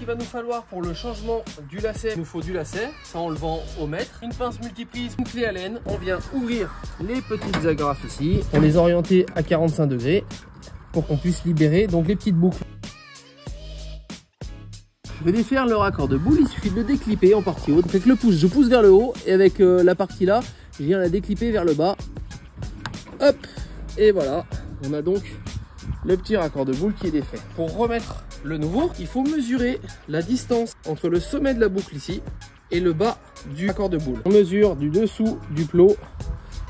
qu'il va nous falloir pour le changement du lacet, il nous faut du lacet, ça on le vend au mètre, une pince multiprise, une clé Allen. On vient ouvrir les petites agrafes ici, on les orienter à 45 degrés pour qu'on puisse libérer donc les petites boucles. Je vais défaire le raccord de boule, il suffit de le déclipper en partie haute. Avec le pouce, je pousse vers le haut et avec la partie là, je viens la déclipper vers le bas. Hop, et voilà, on a donc le petit raccord de boule qui est défait. Pour remettre le nouveau, il faut mesurer la distance entre le sommet de la boucle ici et le bas du raccord de boule. On mesure du dessous du plot,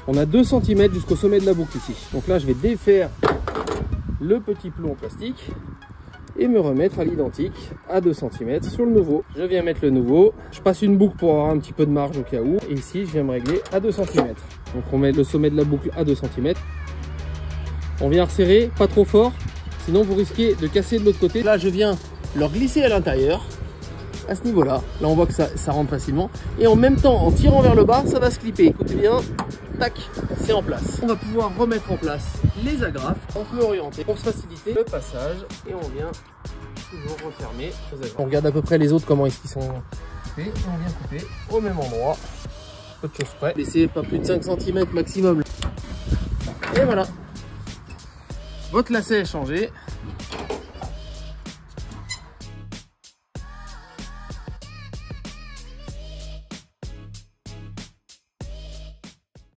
on a 2 cm jusqu'au sommet de la boucle ici. Donc là, je vais défaire le petit plot en plastique et me remettre à l'identique à 2 cm sur le nouveau. Je viens mettre le nouveau, je passe une boucle pour avoir un petit peu de marge au cas où, et ici je viens me régler à 2 cm. Donc on met le sommet de la boucle à 2 cm. On vient resserrer, pas trop fort, sinon vous risquez de casser de l'autre côté. Là je viens leur glisser à l'intérieur, à ce niveau là, là on voit que ça rentre facilement, et en même temps en tirant vers le bas ça va se clipper. Écoutez bien, tac, c'est en place. On va pouvoir remettre en place les agrafes, on peut orienter pour se faciliter le passage, et on vient toujours refermer les agrafes. On regarde à peu près les autres comment est-ce qu'ils sont coupés, et on vient couper au même endroit, peu de choses près. Laissez pas plus de 5 cm maximum. Et voilà, votre lacet est changé.